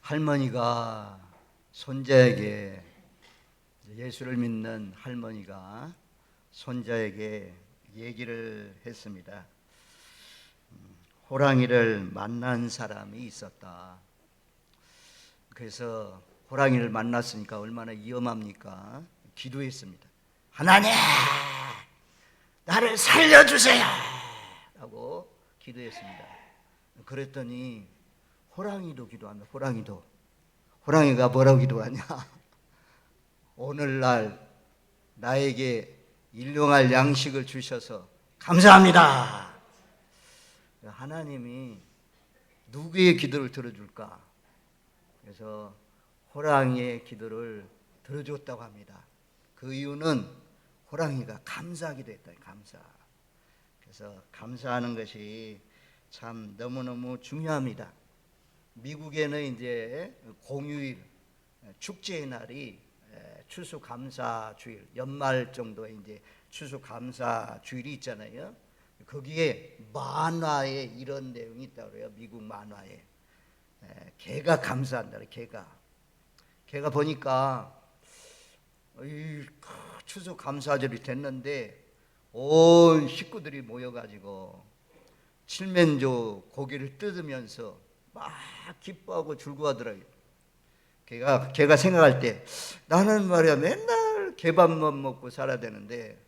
할머니가 손자에게, 예수를 믿는 할머니가 손자에게 얘기를 했습니다. 호랑이를 만난 사람이 있었다. 그래서 호랑이를 만났으니까 얼마나 위험합니까? 기도했습니다. 하나님, 나를 살려주세요! 라고 기도했습니다. 그랬더니 호랑이도 기도합니다. 호랑이가 뭐라고 기도하냐? 오늘날 나에게 일용할 양식을 주셔서 감사합니다. 하나님이 누구의 기도를 들어줄까? 그래서 호랑이의 기도를 들어줬다고 합니다. 그 이유는 호랑이가 감사하기도 했다. 감사. 그래서 감사하는 것이 참 너무너무 중요합니다. 미국에는 이제 공휴일, 축제의 날이 추수감사주일, 연말 정도에 이제 추수감사주일이 있잖아요. 거기에 만화에 이런 내용이 있다고 그래요. 미국 만화에. 개가 감사한다. 개가 보니까 추수감사절이 됐는데 온 식구들이 모여가지고 칠면조 고기를 뜯으면서 막 기뻐하고 즐거워하더라고요. 걔가 생각할 때 나는 말이야 맨날 개밥만 먹고 살아야 되는데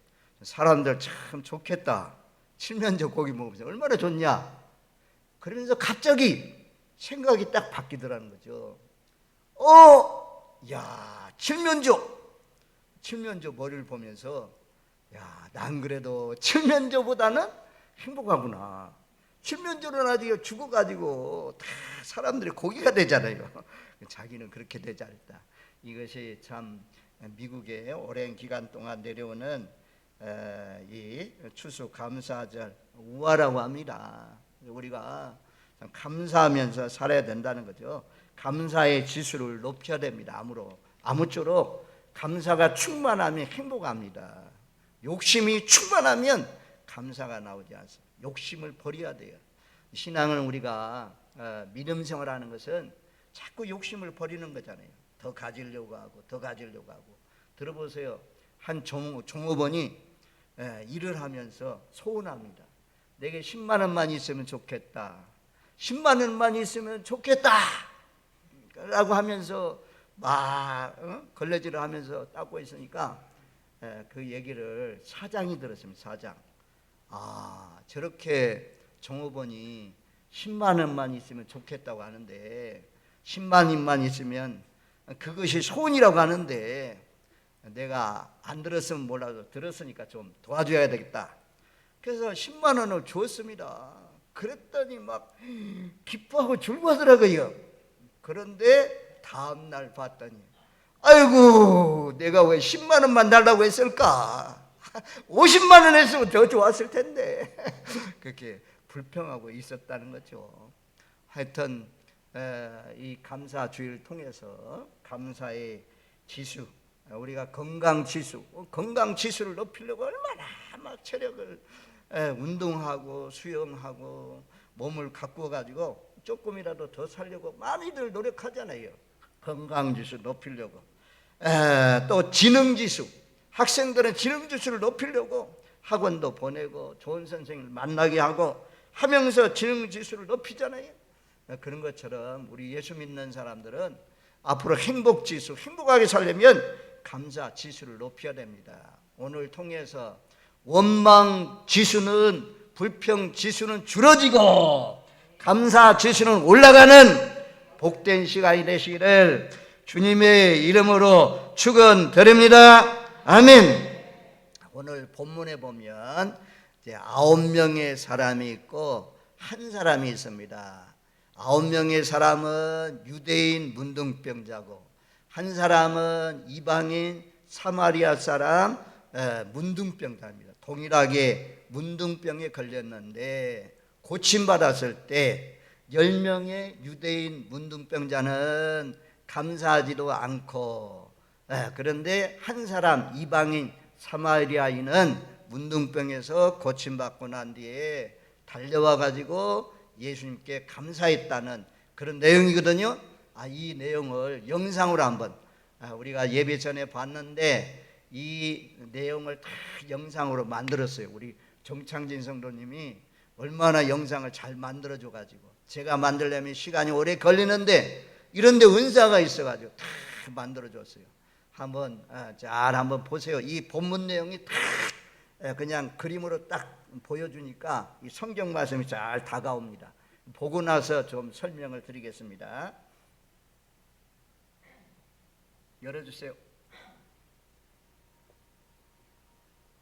사람들 참 좋겠다. 칠면조 고기 먹으면서 얼마나 좋냐. 그러면서 갑자기 생각이 딱 바뀌더라는 거죠. 야, 칠면조 머리를 보면서 야, 난 그래도 칠면조보다는 행복하구나. 칠면조는 아직 죽어가지고 다 사람들이 고기가 되잖아요. 자기는 그렇게 되지 않다. 이것이 참 미국에 오랜 기간 동안 내려오는 이 추수감사절 우화라고 합니다. 우리가 감사하면서 살아야 된다는 거죠. 감사의 지수를 높여야 됩니다. 아무쪼록 감사가 충만하면 행복합니다. 욕심이 충만하면 감사가 나오지 않습니다. 욕심을 버려야 돼요. 신앙은 우리가 믿음 생활하는 것은 자꾸 욕심을 버리는 거잖아요. 더 가지려고 하고 들어보세요. 한 종업원이 일을 하면서 소원합니다. 내게 10만 원만 있으면 좋겠다. 10만 원만 있으면 좋겠다 라고 하면서 막 걸레질을 하면서 닦고 있으니까 그 얘기를 사장이 들었습니다. 사장. 저렇게 종업원이 10만 원만 있으면 좋겠다고 하는데 10만 원만 있으면 그것이 소원이라고 하는데 내가 안 들었으면 몰라도 들었으니까 좀 도와줘야 되겠다. 그래서 10만 원을 주었습니다. 그랬더니 막 기뻐하고 즐거워하더라고요. 그런데 다음날 봤더니 아이고 내가 왜 10만 원만 달라고 했을까? 50만 원 했으면 더 좋았을 텐데. 그렇게 불평하고 있었다는 거죠. 하여튼 이 감사주의를 통해서 감사의 지수, 우리가 건강지수를 높이려고 얼마나 막 체력을 운동하고 수영하고 몸을 가꾸어 가지고 조금이라도 더 살려고 많이들 노력하잖아요. 건강지수 높이려고. 또 지능지수, 학생들은 지능지수를 높이려고 학원도 보내고 좋은 선생님을 만나게 하고 하면서 지능지수를 높이잖아요. 그런 것처럼 우리 예수 믿는 사람들은 앞으로 행복지수, 행복하게 살려면 감사지수를 높여야 됩니다. 오늘 통해서 원망지수는, 불평지수는 줄어지고 감사지수는 올라가는 복된 시간이 되시기를 주님의 이름으로 축원드립니다. 아멘. 오늘 본문에 보면 이제 9명의 사람이 있고 한 사람이 있습니다. 9명의 사람은 유대인 문둥병자고 한 사람은 이방인 사마리아 사람 문둥병자입니다. 동일하게 문둥병에 걸렸는데 고침받았을 때 10명의 유대인 문둥병자는 감사하지도 않고 그런데 한 사람 이방인 사마리아인은 문둥병에서 고침받고 난 뒤에 달려와 가지고 예수님께 감사했다는 그런 내용이거든요. 이 내용을 영상으로 한번 우리가 예배 전에 봤는데 이 내용을 다 영상으로 만들었어요. 우리 정창진 성도님이 얼마나 영상을 잘 만들어줘 가지고 제가 만들려면 시간이 오래 걸리는데 이런데 은사가 있어가지고 다 만들어줬어요. 한번 잘 한번 보세요. 이 본문 내용이 다 그냥 그림으로 딱 보여주니까 이 성경 말씀이 잘 다가옵니다. 보고 나서 좀 설명을 드리겠습니다. 열어주세요.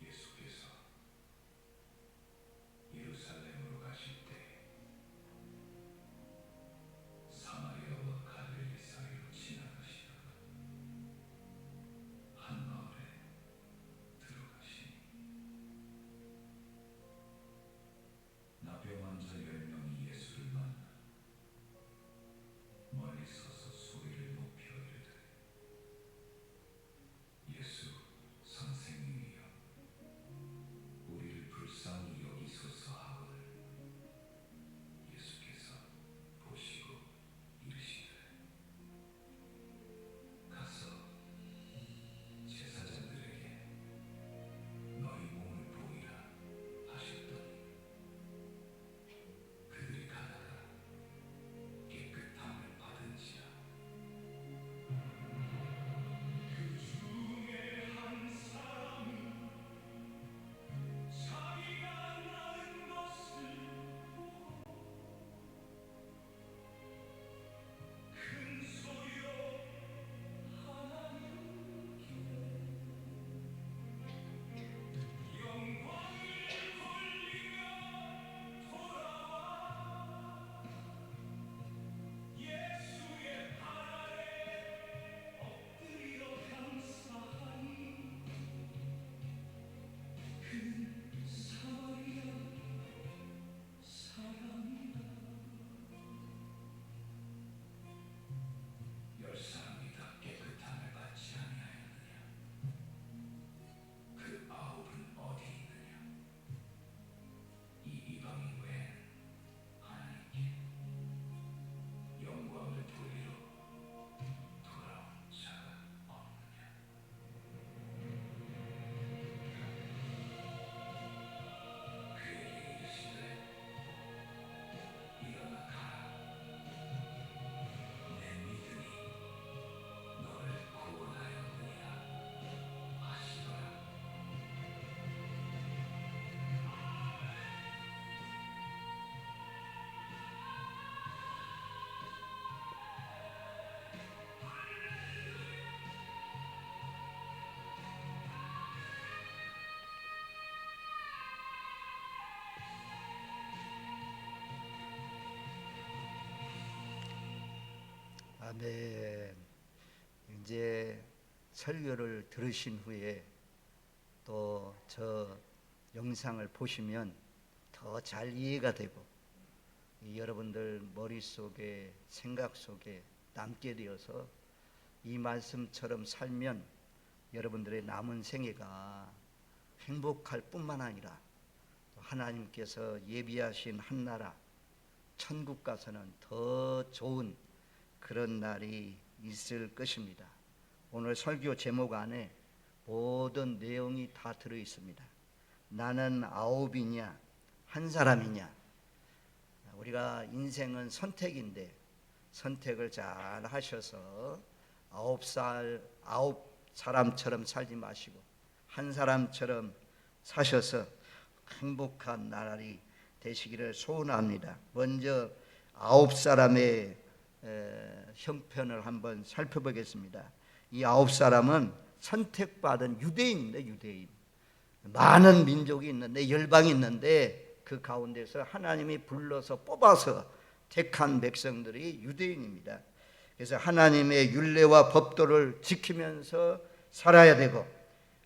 예수께서 예루살렘으로 가실 때 사마리아와 갈릴리 사이로 지나가시다가 한 마을에 들어가시니 나병 환자 10명이 예수를 만나 멀리 서서 소리를 높여 이르되 예수 선생님이여 우리를 불쌍히 여기소서 하거늘 예수께서 보시고 이르시되 가서 제사장들에게 너희 몸을 보이라 하셨더니 그들이 가다가 깨끗함을 받은지라. 그 중에 한 사람은 자기가 낳은 것을 보고 큰 소리로 하나님께 영광을 돌리며 돌아와 예수의 발 아래 엎드려 감사하니 그는 사마리아 사람이라. 10사람이 다 깨끗함을 받지 아니하였느냐? 그 9은 어디 있느냐? 이 이방인 외에는 하나님께 영광을 돌리러 돌아온 자가 없느냐? 그에게 이르시되 일어나 가라. 내 믿음이 너를 구원하였느니라 하시더라. 아멘. 이제 설교를 들으신 후에 또 저 영상을 보시면 더 잘 이해가 되고 여러분들 머릿속에 생각 속에 남게 되어서 이 말씀처럼 살면 여러분들의 남은 생애가 행복할 뿐만 아니라 하나님께서 예비하신 한나라 천국 가서는 더 좋은 그런 날이 있을 것입니다. 오늘 설교 제목 안에 모든 내용이 다 들어 있습니다. 나는 9이냐 한 사람이냐. 우리가 인생은 선택인데 선택을 잘 하셔서 9 사람처럼 살지 마시고 한 사람처럼 사셔서 행복한 날이 되시기를 소원합니다. 먼저 9사람의 형편을 한번 살펴보겠습니다. 이 9사람은 선택받은 유대인인데 유대인. 많은 민족이 있는데 열방이 있는데 그 가운데서 하나님이 불러서 뽑아서 택한 백성들이 유대인입니다. 그래서 하나님의 율례와 법도를 지키면서 살아야 되고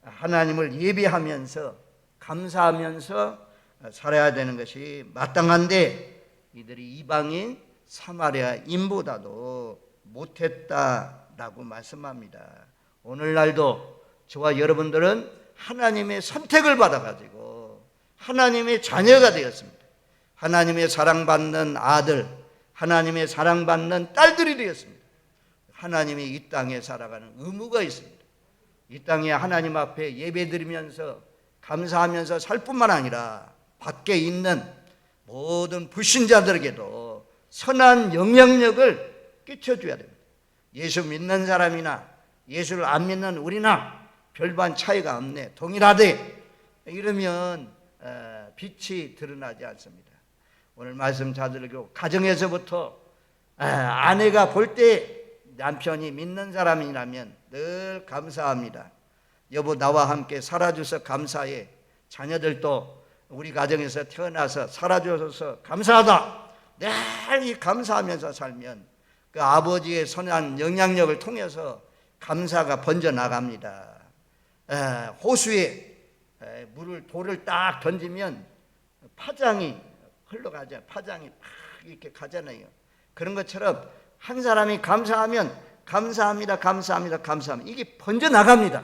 하나님을 예배하면서 감사하면서 살아야 되는 것이 마땅한데 이들이 이방인 사마리아인보다도 못했다라고 말씀합니다. 오늘날도 저와 여러분들은 하나님의 선택을 받아가지고 하나님의 자녀가 되었습니다. 하나님의 사랑받는 아들, 하나님의 사랑받는 딸들이 되었습니다. 하나님이 이 땅에 살아가는 의무가 있습니다. 이 땅에 하나님 앞에 예배드리면서 감사하면서 살 뿐만 아니라 밖에 있는 모든 불신자들에게도 선한 영향력을 끼쳐줘야 됩니다. 예수 믿는 사람이나 예수를 안 믿는 우리나 별반 차이가 없네, 동일하대, 이러면 빛이 드러나지 않습니다. 오늘 말씀 잘 들고 가정에서부터 아내가 볼 때 남편이 믿는 사람이라면 늘 감사합니다. 여보, 나와 함께 살아줘서 감사해. 자녀들도 우리 가정에서 태어나서 살아줘서 감사하다. 늘 이 감사하면서 살면 그 아버지의 선한 영향력을 통해서 감사가 번져나갑니다. 호수에 돌을 딱 던지면 파장이 흘러가죠. 파장이 팍 이렇게 가잖아요. 그런 것처럼 한 사람이 감사하면 감사합니다, 감사합니다, 감사합니다, 이게 번져나갑니다.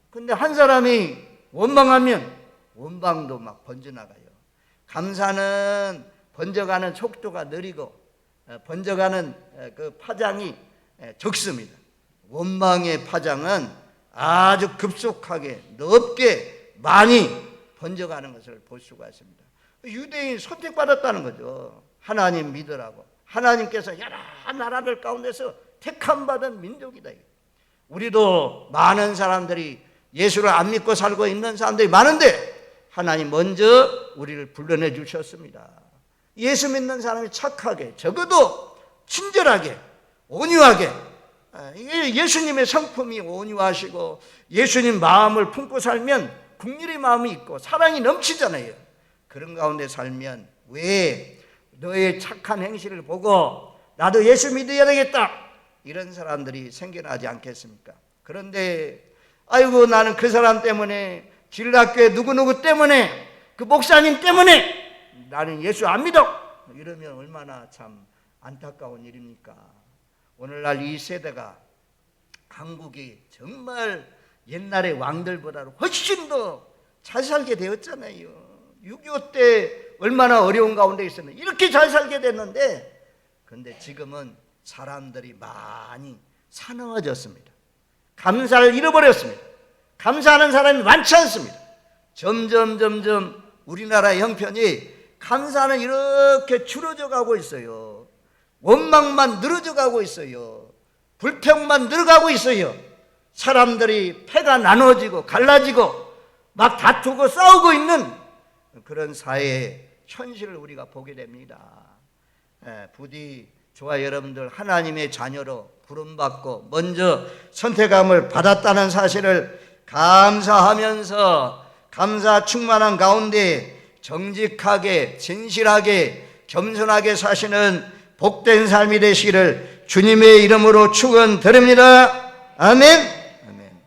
근데 한 사람이 원망하면 원망도 막 번져나가요. 감사는 번져가는 속도가 느리고 번져가는 그 파장이 적습니다. 원망의 파장은 아주 급속하게 넓게 많이 번져가는 것을 볼 수가 있습니다. 유대인이 선택받았다는 거죠. 하나님 믿으라고. 하나님께서 여러 나라들 가운데서 택함 받은 민족이다. 우리도 많은 사람들이 예수를 안 믿고 살고 있는 사람들이 많은데 하나님 먼저 우리를 불러내 주셨습니다. 예수 믿는 사람이 착하게, 적어도 친절하게, 온유하게, 예수님의 성품이 온유하시고 예수님 마음을 품고 살면 국률의 마음이 있고 사랑이 넘치잖아요. 그런 가운데 살면 왜 너의 착한 행실을 보고 나도 예수 믿어야 되겠다, 이런 사람들이 생겨나지 않겠습니까? 그런데 아이고, 나는 그 사람 때문에, 진락교회 누구누구 때문에, 그 목사님 때문에 나는 예수 안 믿어, 이러면 얼마나 참 안타까운 일입니까? 오늘날 이 세대가, 한국이 정말 옛날의 왕들보다 훨씬 더 잘 살게 되었잖아요. 6.25 때 얼마나 어려운 가운데 있었는데 이렇게 잘 살게 됐는데, 근데 지금은 사람들이 많이 사나워졌습니다. 감사를 잃어버렸습니다. 감사하는 사람이 많지 않습니다. 점점 우리나라의 형편이 감사는 이렇게 줄어져 가고 있어요. 원망만 늘어져 가고 있어요. 불평만 늘어가고 있어요. 사람들이 패가 나눠지고 갈라지고 막 다투고 싸우고 있는 그런 사회의 현실을 우리가 보게 됩니다. 부디 저와 여러분들 하나님의 자녀로 부름받고 먼저 선택함을 받았다는 사실을 감사하면서 감사 충만한 가운데 정직하게, 진실하게, 겸손하게 사시는 복된 삶이 되시기를 주님의 이름으로 축원드립니다. 아멘. 아멘.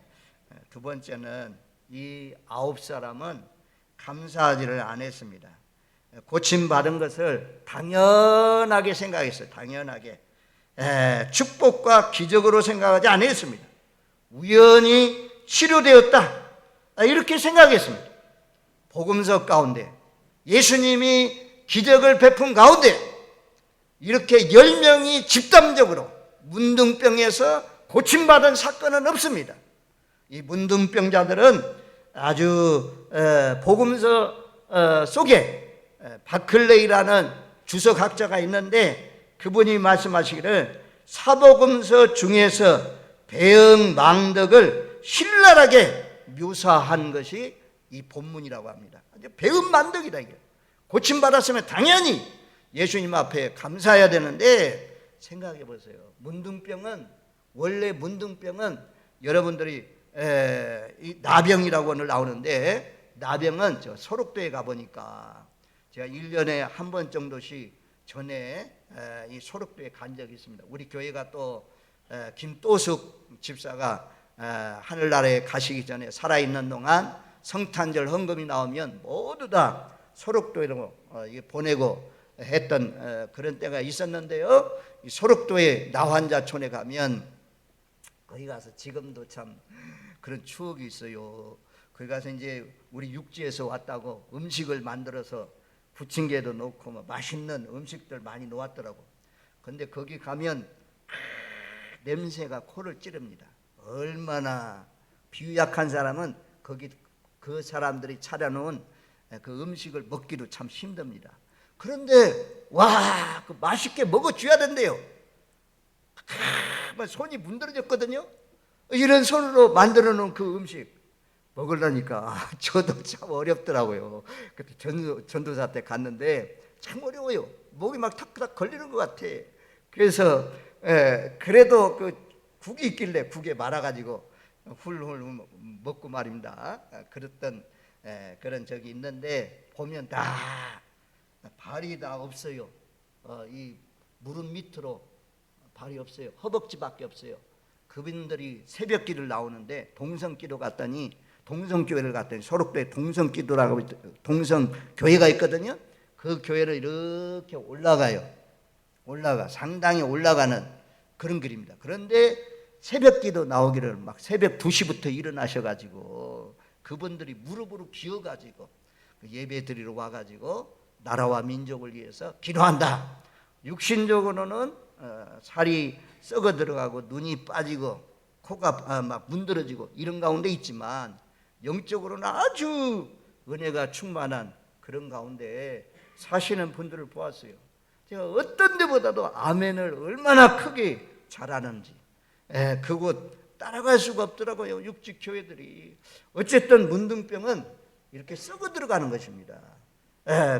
두 번째는 이 9사람은 감사하지를 않았습니다. 고침받은 것을 당연하게 생각했어요. 당연하게. 축복과 기적으로 생각하지 않았습니다. 우연히 치료되었다, 이렇게 생각했습니다. 복음서 가운데 예수님이 기적을 베푼 가운데 이렇게 10명이 집단적으로 문둥병에서 고침받은 사건은 없습니다. 이 문둥병자들은 아주 복음서 속에 바클레이라는 주석학자가 있는데 그분이 말씀하시기를 사복음서 중에서 배은망덕을 신랄하게 묘사한 것이 이 본문이라고 합니다. 배은망덕이다. 이게 고침받았으면 당연히 예수님 앞에 감사해야 되는데, 생각해 보세요. 문둥병은, 원래 문둥병은 여러분들이 이 나병이라고 오늘 나오는데, 나병은 저 소록도에 가보니까 제가 1년에 한 번 정도씩 전에 이 소록도에 간 적이 있습니다. 우리 교회가 또 김또숙 집사가 하늘나라에 가시기 전에 살아있는 동안 성탄절 헌금이 나오면 모두 다 소록도로 보내고 했던 그런 때가 있었는데요. 이 소록도의 나환자촌에 가면 거기 가서 지금도 참 그런 추억이 있어요. 거기 가서 이제 우리 육지에서 왔다고 음식을 만들어서 부침개도 넣고 맛있는 음식들 많이 놓았더라고. 근데 거기 가면 냄새가 코를 찌릅니다. 얼마나 비유약한 사람은 거기 그 사람들이 차려놓은 그 음식을 먹기도 참 힘듭니다. 그런데 와, 그 맛있게 먹어줘야 된대요. 손이 문드러졌거든요. 이런 손으로 만들어 놓은 그 음식 먹으려니까 저도 참 어렵더라고요. 그때 전도사 때 갔는데 참 어려워요. 목이 막 탁탁 걸리는 것 같아. 그래서 그래도 그 국이 있길래 국에 말아가지고 훌훌 먹고 말입니다. 그랬던 그런 적이 있는데 보면 다 발이 다 없어요. 이 무릎 밑으로 발이 없어요. 허벅지밖에 없어요. 그분들이 새벽기를 나오는데 동성기도 갔더니 동성교회를 갔더니 소록도에 동성기도라고 동성교회가 있거든요. 그 교회를 이렇게 올라가요. 상당히 올라가는 그런 길입니다. 그런데 새벽기도 나오기를 막 새벽 2시부터 일어나셔가지고 그분들이 무릎으로 기어가지고 예배 드리러 와가지고 나라와 민족을 위해서 기도한다. 육신적으로는 살이 썩어 들어가고 눈이 빠지고 코가 막 문드러지고 이런 가운데 있지만 영적으로는 아주 은혜가 충만한 그런 가운데 사시는 분들을 보았어요. 제가 어떤 데보다도 아멘을 얼마나 크게 잘하는지 그곳 따라갈 수가 없더라고요. 육직 교회들이. 어쨌든 문둥병은 이렇게 썩어 들어가는 것입니다.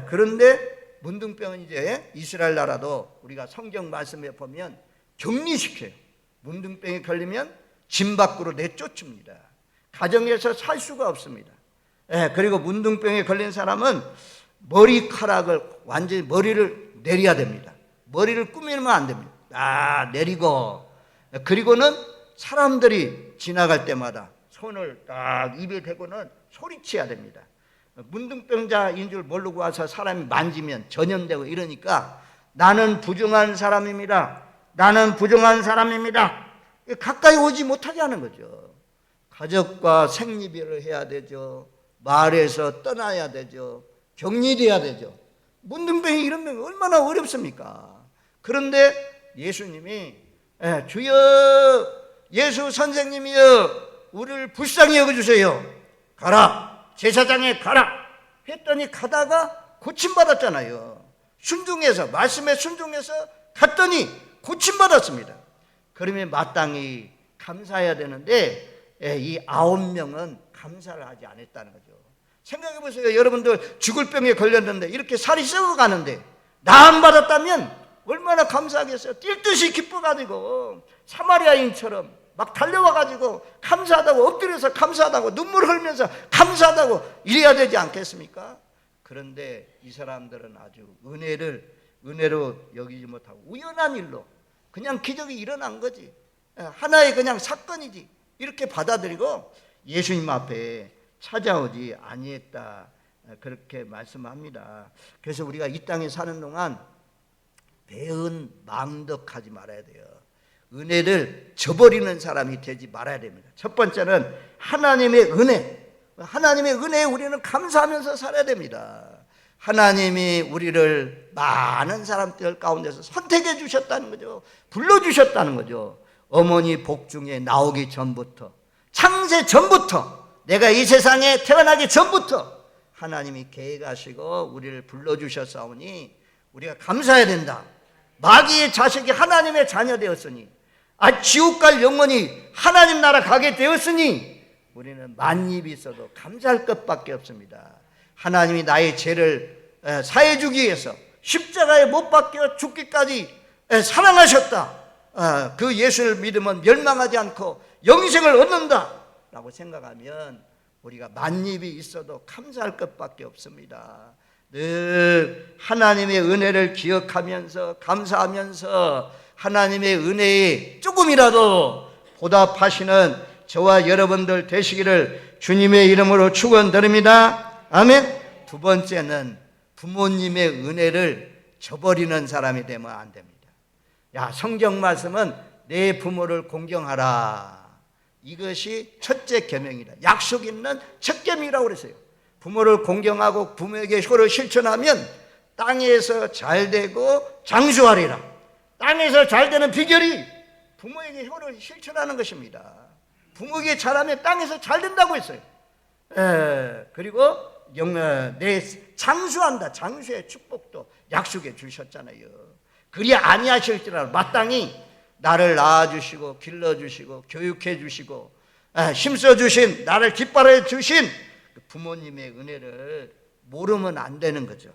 그런데 문둥병은 이제 이스라엘 나라도 우리가 성경 말씀에 보면 격리시켜요. 문둥병에 걸리면 집 밖으로 내쫓습니다. 가정에서 살 수가 없습니다. 그리고 문둥병에 걸린 사람은 머리카락을 완전히 머리를 내려야 됩니다. 머리를 꾸미면 안 됩니다. 내리고 그리고는 사람들이 지나갈 때마다 손을 딱 입에 대고는 소리쳐야 됩니다. 문둥병자인 줄 모르고 와서 사람이 만지면 전염되고 이러니까 나는 부정한 사람입니다. 나는 부정한 사람입니다. 가까이 오지 못하게 하는 거죠. 가족과 생리별을 해야 되죠. 말에서 떠나야 되죠. 격리돼야 되죠. 문둥병이 이런 병이 얼마나 어렵습니까? 그런데 예수님이 주여 예수 선생님이여 우리를 불쌍히 여겨주세요. 가라 제사장에 가라 했더니 가다가 고침받았잖아요. 순종해서 말씀에 순종해서 갔더니 고침받았습니다. 그러면 마땅히 감사해야 되는데 이 9명은 감사를 하지 않았다는 거죠. 생각해 보세요. 여러분들 죽을 병에 걸렸는데 이렇게 살이 썩어가는데 나음 받았다면 얼마나 감사하겠어요. 뛸 듯이 기뻐가지고 사마리아인처럼 막 달려와가지고 감사하다고 엎드려서 감사하다고 눈물 흘리면서 감사하다고 이래야 되지 않겠습니까? 그런데 이 사람들은 아주 은혜로 여기지 못하고 우연한 일로 그냥 기적이 일어난 거지, 하나의 그냥 사건이지 이렇게 받아들이고 예수님 앞에 찾아오지 아니했다, 그렇게 말씀합니다. 그래서 우리가 이 땅에 사는 동안 배은 망덕하지 말아야 돼요. 은혜를 저버리는 사람이 되지 말아야 됩니다. 첫 번째는 하나님의 은혜, 하나님의 은혜에 우리는 감사하면서 살아야 됩니다. 하나님이 우리를 많은 사람들 가운데서 선택해 주셨다는 거죠. 불러주셨다는 거죠. 어머니 복중에 나오기 전부터, 창세 전부터, 내가 이 세상에 태어나기 전부터 하나님이 계획하시고 우리를 불러주셨사오니 우리가 감사해야 된다. 마귀의 자식이 하나님의 자녀 되었으니, 지옥 갈 영혼이 하나님 나라 가게 되었으니 우리는 만입이 있어도 감사할 것밖에 없습니다. 하나님이 나의 죄를 사해 주기 위해서 십자가에 못 박혀 죽기까지 사랑하셨다. 그 예수를 믿으면 멸망하지 않고 영생을 얻는다 라고 생각하면 우리가 만입이 있어도 감사할 것밖에 없습니다. 늘 하나님의 은혜를 기억하면서 감사하면서 하나님의 은혜에 조금이라도 보답하시는 저와 여러분들 되시기를 주님의 이름으로 축원드립니다. 아멘. 두 번째는 부모님의 은혜를 저버리는 사람이 되면 안 됩니다. 성경 말씀은 내 부모를 공경하라, 이것이 첫째 계명이다. 약속 있는 첫 계명이라고 그랬어요. 부모를 공경하고 부모에게 효를 실천하면 땅에서 잘 되고 장수하리라. 땅에서 잘 되는 비결이 부모에게 효를 실천하는 것입니다. 부모에게 잘하면 땅에서 잘 된다고 했어요. 그리고 내 장수한다. 장수의 축복도 약속해 주셨잖아요. 그리 아니하실지라도 마땅히 나를 낳아주시고 길러주시고 교육해주시고 힘써주신, 나를 기뻐해 주신 부모님의 은혜를 모르면 안 되는 거죠.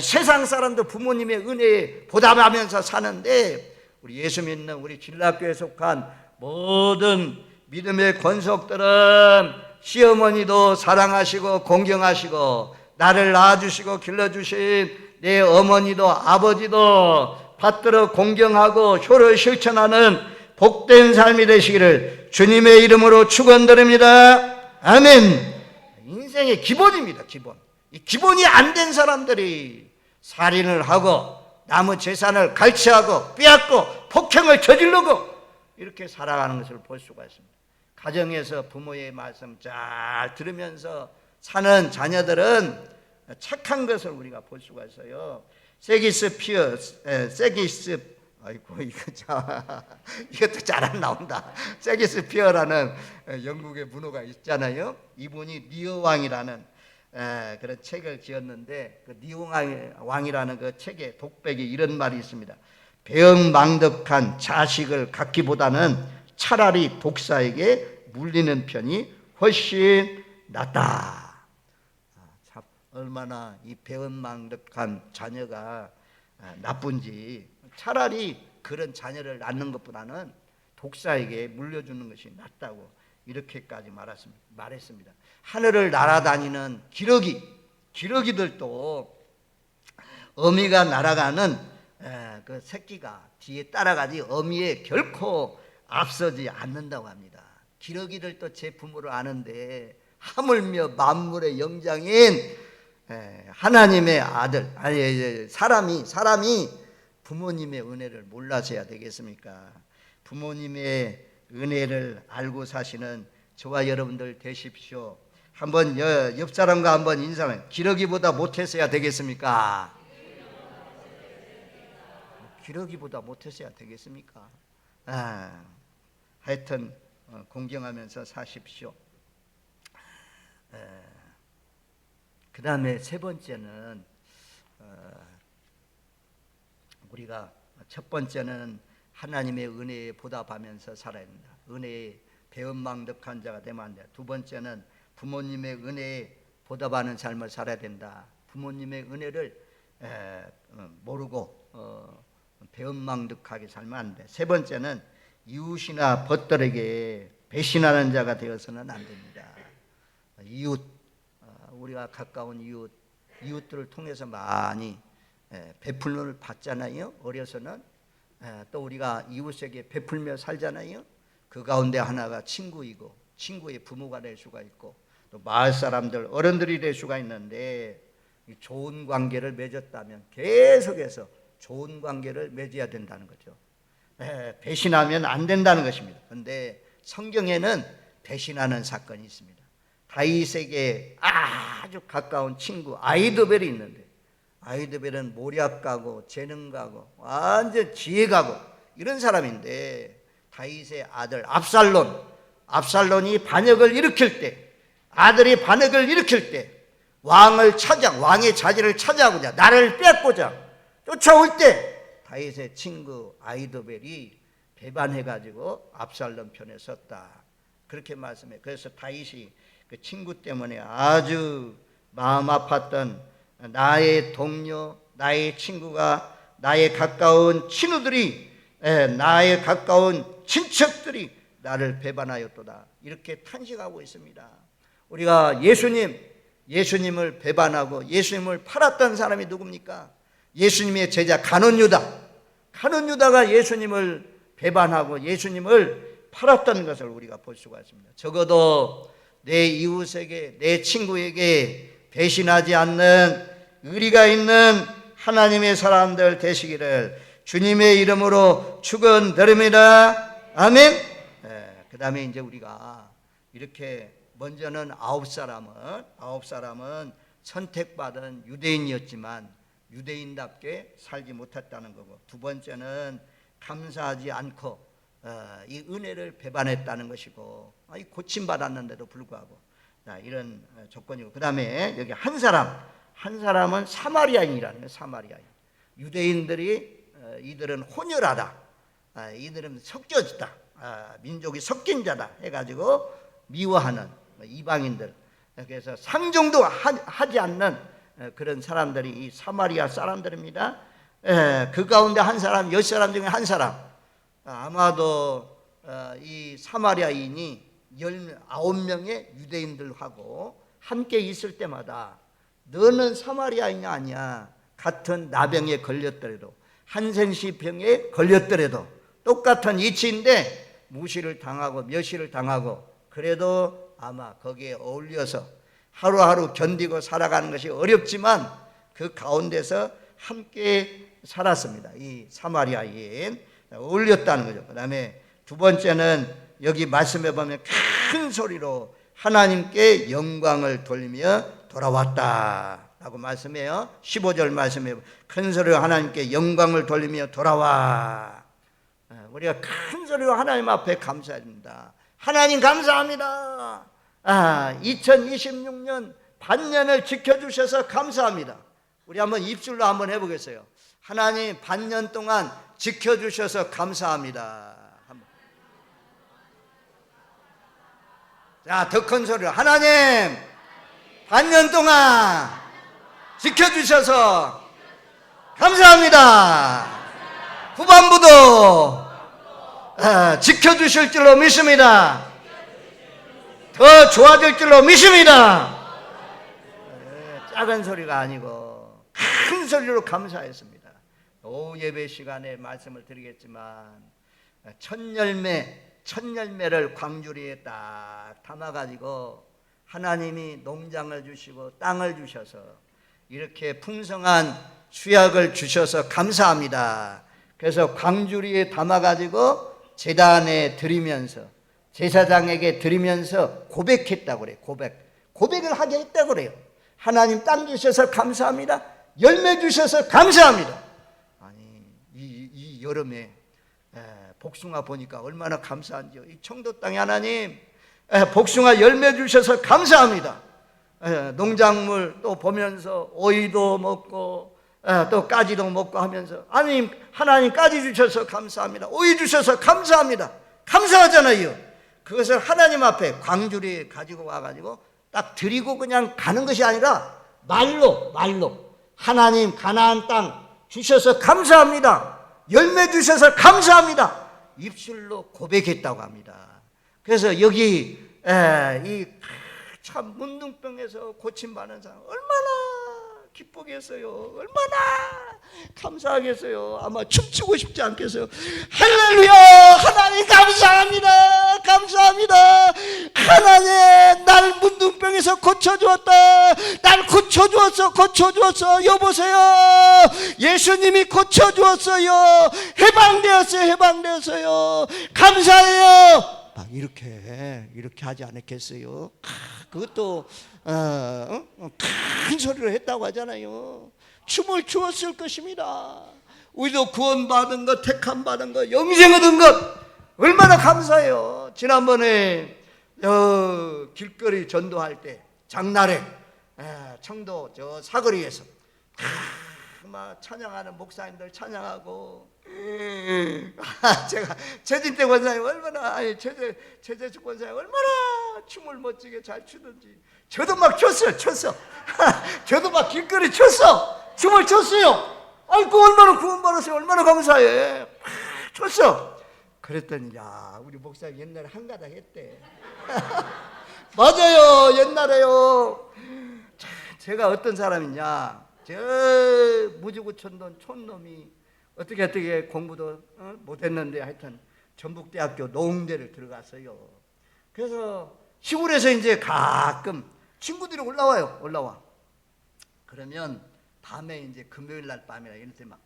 세상 사람도 부모님의 은혜에 보답하면서 사는데, 우리 예수 믿는 우리 진락교에 속한 모든 믿음의 권속들은 시어머니도 사랑하시고 공경하시고 나를 낳아주시고 길러주신 내 어머니도 아버지도 받들어 공경하고 효를 실천하는 복된 삶이 되시기를 주님의 이름으로 축원드립니다. 아멘. 인생의 기본입니다. 기본. 이 기본이 안 된 사람들이 살인을 하고 남의 재산을 갈취하고 빼앗고 폭행을 저지르고 이렇게 살아가는 것을 볼 수가 있습니다. 가정에서 부모의 말씀 잘 들으면서 사는 자녀들은 착한 것을 우리가 볼 수가 있어요. 이것도 잘 안 나온다. 세기스피어라는 영국의 문호가 있잖아요. 이분이 니어 왕이라는 그런 책을 지었는데, 그 니어 왕이라는 그 책의 독백에 이런 말이 있습니다. 배은망덕한 자식을 갖기보다는 차라리 독사에게 물리는 편이 훨씬 낫다. 참 얼마나 이 배은망덕한 자녀가 나쁜지, 차라리 그런 자녀를 낳는 것보다는 독사에게 물려주는 것이 낫다고 이렇게까지 말했습니다. 하늘을 날아다니는 기러기들도 어미가 날아가는 그 새끼가 뒤에 따라가지 어미에 결코 앞서지 않는다고 합니다. 기러기들도 제 부모를 아는데 하물며 만물의 영장인 하나님의 아들, 사람이 부모님의 은혜를 몰라서야 되겠습니까? 부모님의 은혜를 알고 사시는 저와 여러분들 되십시오. 한번 옆 사람과 한번 인사해. 기러기보다 못했어야 되겠습니까? 기러기보다 못했어야 되겠습니까? 하여튼 공경하면서 사십시오. 그 다음에 세 번째는 우리가 첫 번째는 하나님의 은혜에 보답하면서 살아야 된다. 은혜에 배은망덕한 자가 되면 안 돼. 두 번째는 부모님의 은혜에 보답하는 삶을 살아야 된다. 부모님의 은혜를 모르고 배은망덕하게 살면 안 돼. 세 번째는 이웃이나 벗들에게 배신하는 자가 되어서는 안 됩니다. 이웃, 우리가 가까운 이웃들을 통해서 많이 베풀림을 받잖아요. 어려서는 또 우리가 이웃에게 베풀며 살잖아요. 그 가운데 하나가 친구이고, 친구의 부모가 될 수가 있고, 또 마을 사람들, 어른들이 될 수가 있는데, 좋은 관계를 맺었다면 계속해서 좋은 관계를 맺어야 된다는 거죠. 배신하면 안 된다는 것입니다. 그런데 성경에는 배신하는 사건이 있습니다. 다윗에게 아주 가까운 친구 아히도벨이 있는데, 아히도벨은 모략가고 재능가고 완전 지혜가고 이런 사람인데, 다윗의 아들 압살론이 반역을 일으킬 때, 아들이 반역을 일으킬 때 왕의 자리를 차지하고자, 나를 뺏고자 쫓아올 때 다윗의 친구 아히도벨이 배반해가지고 압살론 편에 섰다. 그렇게 말씀해. 그래서 다윗이 그 친구 때문에 아주 마음 아팠던 나의 동료, 나의 친구가, 나의 가까운 친구들이, 나의 가까운 친척들이 나를 배반하였도다. 이렇게 탄식하고 있습니다. 우리가 예수님을 배반하고 예수님을 팔았던 사람이 누굽니까? 예수님의 제자 가룟유다가 예수님을 배반하고 예수님을 팔았던 것을 우리가 볼 수가 있습니다. 적어도 내 이웃에게, 내 친구에게 배신하지 않는 의리가 있는 하나님의 사람들 되시기를 주님의 이름으로 축원드립니다. 아멘. 그 다음에 이제 우리가 이렇게, 먼저는 아홉 사람은 선택받은 유대인이었지만 유대인답게 살지 못했다는 거고, 두 번째는 감사하지 않고 이 은혜를 배반했다는 것이고 고침받았는데도 불구하고 이런 조건이고, 그 다음에 여기 한 사람은 사마리아인이라는 거예요. 사마리아인. 유대인들이 이들은 혼혈하다, 이들은 섞여졌다, 민족이 섞인 자다 해가지고 미워하는 이방인들, 그래서 상종도 하지 않는 그런 사람들이 이 사마리아 사람들입니다. 그 가운데 한 사람, 10사람 중에 한 사람, 아마도 이 사마리아인이 19명의 유대인들하고 함께 있을 때마다 너는 사마리아인이 아니야, 같은 나병에 걸렸더라도 한센시병에 걸렸더라도 똑같은 이치인데 무시를 당하고 멸시를 당하고, 그래도 아마 거기에 어울려서 하루하루 견디고 살아가는 것이 어렵지만 그 가운데서 함께 살았습니다. 이 사마리아인 어울렸다는 거죠. 그 다음에 두 번째는 여기 말씀해 보면 큰 소리로 하나님께 영광을 돌리며 돌아왔다 라고 말씀해요. 15절 말씀해 보면 큰 소리로 하나님께 영광을 돌리며 돌아와. 우리가 큰 소리로 하나님 앞에 감사합니다. 하나님 감사합니다. 2026년 반년을 지켜주셔서 감사합니다. 우리 한번 입술로 한번 해보겠어요. 하나님 반년 동안 지켜주셔서 감사합니다. 자, 더 큰 소리로 하나님 반년 동안 지켜주셔서 감사합니다. 후반부도 지켜주실 줄로 믿습니다. 더 좋아질 줄로 믿습니다. 작은 소리가 아니고 큰 소리로 감사했습니다. 오후 예배 시간에 말씀을 드리겠지만 첫 열매를 광주리에 딱 담아가지고 하나님이 농장을 주시고 땅을 주셔서 이렇게 풍성한 수약을 주셔서 감사합니다. 그래서 광주리에 담아가지고 제단에 드리면서 제사장에게 드리면서 고백했다고 그래요. 고백을 하게 했다고 그래요. 하나님 땅 주셔서 감사합니다. 열매 주셔서 감사합니다. 아니 이 여름에 복숭아 보니까 얼마나 감사한지요. 이 청도 땅에 하나님 복숭아 열매 주셔서 감사합니다. 농작물 또 보면서 오이도 먹고 또 까지도 먹고 하면서 하나님 까지 주셔서 감사합니다. 오이 주셔서 감사합니다. 감사하잖아요. 그것을 하나님 앞에 광주리에 가지고 와가지고 딱 드리고 그냥 가는 것이 아니라 말로 하나님 가나안 땅 주셔서 감사합니다. 열매 주셔서 감사합니다. 입술로 고백했다고 합니다. 그래서 여기 이 참 문둥병에서 고침받는 사람 얼마나 기쁘겠어요. 얼마나 감사하겠어요. 아마 춤추고 싶지 않겠어요. 할렐루야, 하나님 감사합니다. 감사합니다. 하나님 날 문둥병에서 고쳐주었다. 날 고쳐주었어. 여보세요, 예수님이 고쳐주었어요. 해방되었어요. 감사해요. 막 이렇게 하지 않았겠어요? 그것도 큰 소리로 했다고 하잖아요. 춤을 추었을 것입니다. 우리도 구원받은 것, 택함받은 것, 영생 얻은 것 얼마나 감사해요. 지난번에 길거리 전도할 때 장날에 청도 저 사거리에서 막 찬양하는 목사님들 찬양하고 제가 최진태 권사님 얼마나 최재숙 권사님 얼마나 춤을 멋지게 잘 추던지 저도 막 췄어요. 저도 막 길거리 춤을 췄어요. 그 얼마나 구원받았어요. 얼마나 감사해. 췄어. 그랬더니 야 우리 목사님 옛날에 한가닥 했대. 맞아요. 옛날에요. 제가 어떤 사람이냐, 저 무지구촌돈 촌놈이 어떻게 공부도 못했는데 하여튼 전북대학교 농대를 들어갔어요. 그래서 시골에서 이제 가끔 친구들이 올라와. 그러면 밤에 이제 금요일 날 밤이나 이럴 때 막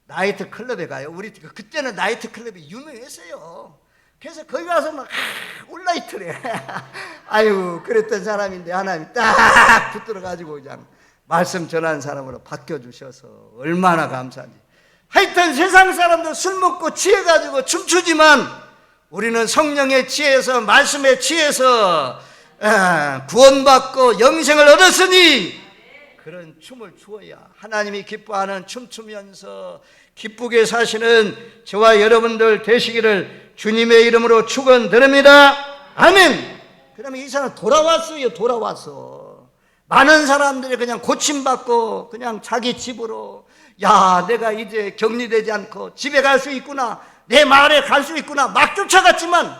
나이트 클럽에 가요. 우리 그때는 나이트 클럽이 유명했어요. 그래서 거기 가서 막 올라이트래. 아유 그랬던 사람인데 하나님이 딱 붙들어가지고 그냥 말씀 전하는 사람으로 바뀌어주셔서 얼마나 감사한지. 하여튼 세상 사람들 술 먹고 취해가지고 춤추지만 우리는 성령의 지혜에서 말씀의 지혜에서 구원받고 영생을 얻었으니 그런 춤을 추어야 하나님이 기뻐하는 춤추면서 기쁘게 사시는 저와 여러분들 되시기를 주님의 이름으로 축원드립니다. 아멘. 그러면 이 사람 돌아왔어요. 돌아왔어. 많은 사람들이 그냥 고침받고 그냥 자기 집으로, 야, 내가 이제 격리되지 않고 집에 갈 수 있구나, 내 마을에 갈 수 있구나 막 쫓아갔지만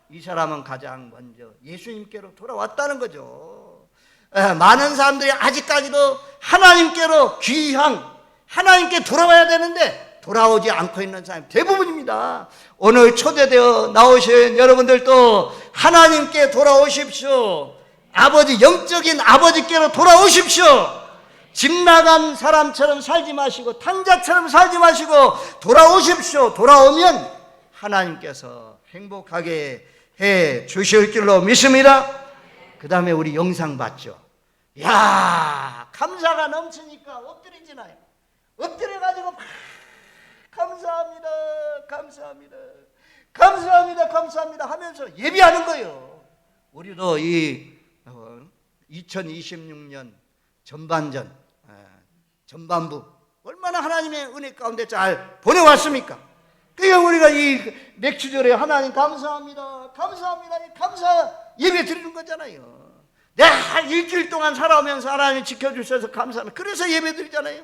이 사람은 가장 먼저 예수님께로 돌아왔다는 거죠. 많은 사람들이 아직까지도 하나님께로 귀향, 하나님께 돌아와야 되는데 돌아오지 않고 있는 사람이 대부분입니다. 오늘 초대되어 나오신 여러분들도 하나님께 돌아오십시오. 아버지, 영적인 아버지께로 돌아오십시오. 집 나간 사람처럼 살지 마시고 탕자처럼 살지 마시고 돌아오십시오. 돌아오면 하나님께서 행복하게 해 주실 줄로 믿습니다. 그 다음에 우리 영상 봤죠. 야, 감사가 넘치니까 엎드리지나요. 엎드려가지고 감사합니다, 감사합니다, 감사합니다, 감사합니다 하면서 예비하는 거예요. 우리도 이 2026년 전반부 얼마나 하나님의 은혜 가운데 잘 보내왔습니까? 그러니까 우리가 이 맥주절에 하나님 감사합니다, 감사합니다, 감사 예배 드리는 거잖아요. 내가 일주일 동안 살아오면서 하나님 지켜주셔서 감사합니다. 그래서 예배 드리잖아요.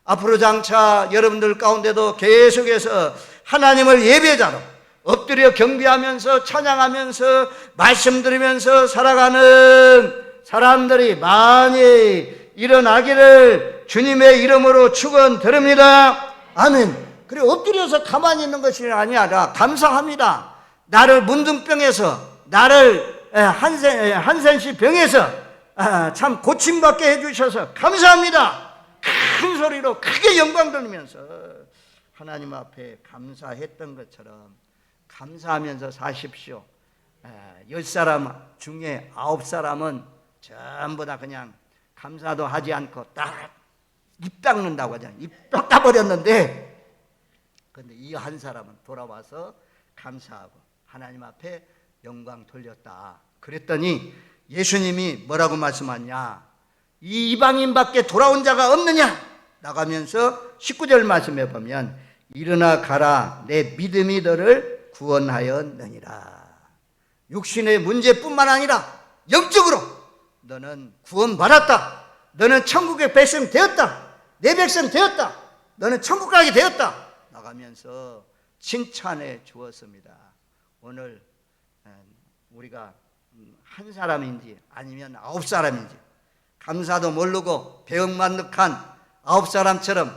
앞으로 장차 여러분들 가운데도 계속해서 하나님을 예배자로 엎드려 경배하면서 찬양하면서 말씀 들으면서 살아가는 사람들이 많이 일어나기를 주님의 이름으로 축원드립니다. 아멘. 그리고 엎드려서 가만히 있는 것이 아니라 감사합니다. 나를 문둥병에서, 나를 한센시 병에서 참 고침받게 해주셔서 감사합니다. 큰 소리로 크게 영광 돌리면서 하나님 앞에 감사했던 것처럼 감사하면서 사십시오. 10사람 중에 9사람은 전부 다 그냥 감사도 하지 않고 딱 입 닦는다고 하잖아요. 입 닦아버렸는데, 근데 이 한 사람은 돌아와서 감사하고 하나님 앞에 영광 돌렸다. 그랬더니 예수님이 뭐라고 말씀하냐? 이 이방인밖에 돌아온 자가 없느냐? 나가면서 19절 말씀에 보면 일어나 가라, 내 믿음이 너를 구원하였느니라. 육신의 문제뿐만 아니라 영적으로 너는 구원받았다. 너는 천국의 백성 되었다. 내 백성 되었다. 너는 천국 가게 되었다. 나가면서 칭찬해 주었습니다. 오늘 우리가 한 사람인지 아니면 9사람인지 감사도 모르고 배은만득한 9사람처럼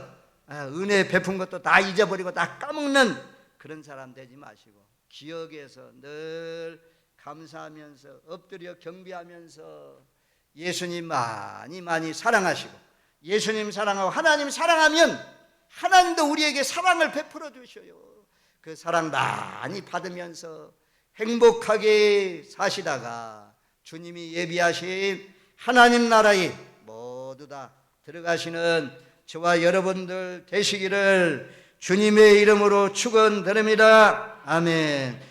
은혜 베푼 것도 다 잊어버리고 다 까먹는 그런 사람 되지 마시고 기억에서 늘 감사하면서 엎드려 경배하면서 예수님 많이 사랑하시고, 예수님 사랑하고 하나님 사랑하면 하나님도 우리에게 사랑을 베풀어 주셔요. 그 사랑 많이 받으면서 행복하게 사시다가 주님이 예비하신 하나님 나라에 모두 다 들어가시는 저와 여러분들 되시기를 주님의 이름으로 축원드립니다. 아멘.